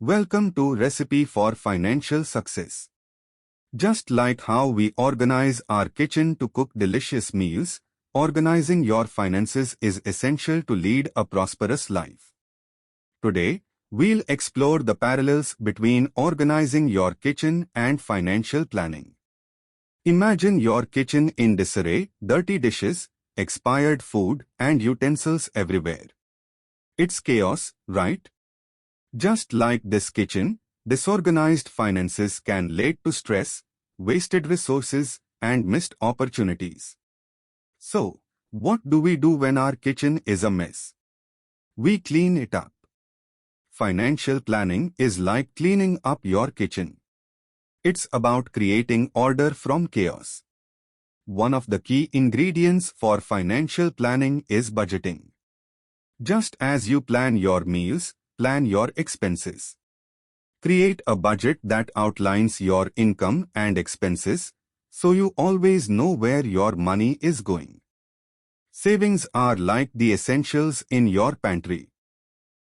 Welcome to Recipe for Financial Success. Just like how we organize our kitchen to cook delicious meals, organizing your finances is essential to lead a prosperous life. Today, we'll explore the parallels between organizing your kitchen and financial planning. Imagine your kitchen in disarray, dirty dishes, expired food, and utensils everywhere. It's chaos, right? Just like this kitchen, disorganized finances can lead to stress, wasted resources, and missed opportunities. So, what do we do when our kitchen is a mess? We clean it up. Financial planning is like cleaning up your kitchen. It's about creating order from chaos. One of the key ingredients for financial planning is budgeting. Just as you plan your meals, plan your expenses. Create a budget that outlines your income and expenses, so you always know where your money is going. Savings are like the essentials in your pantry.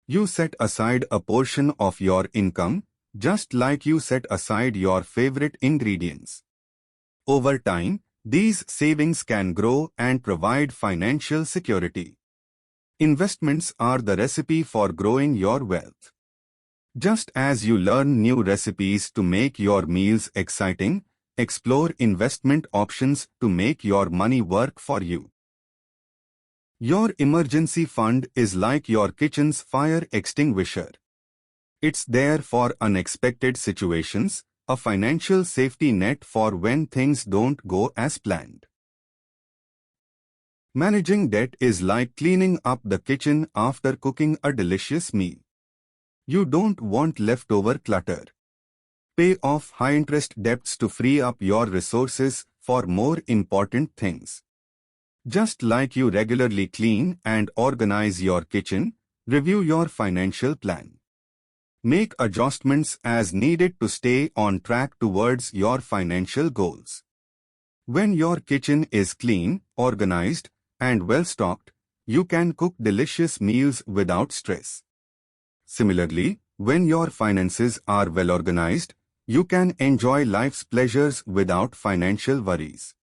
You set aside a portion of your income, just like you set aside your favorite ingredients. Over time, these savings can grow and provide financial security. Investments are the recipe for growing your wealth. Just as you learn new recipes to make your meals exciting, explore investment options to make your money work for you. Your emergency fund is like your kitchen's fire extinguisher. It's there for unexpected situations, a financial safety net for when things don't go as planned. Managing debt is like cleaning up the kitchen after cooking a delicious meal. You don't want leftover clutter. Pay off high-interest debts to free up your resources for more important things. Just like you regularly clean and organize your kitchen, review your financial plan. Make adjustments as needed to stay on track towards your financial goals. When your kitchen is clean, organized, and well-stocked, you can cook delicious meals without stress. Similarly, when your finances are well-organized, you can enjoy life's pleasures without financial worries.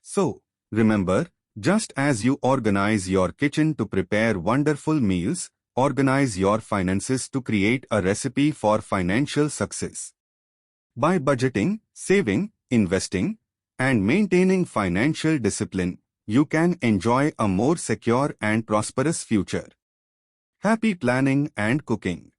So, remember, just as you organize your kitchen to prepare wonderful meals, organize your finances to create a recipe for financial success. By budgeting, saving, investing, and maintaining financial discipline, you can enjoy a more secure and prosperous future. Happy planning and cooking!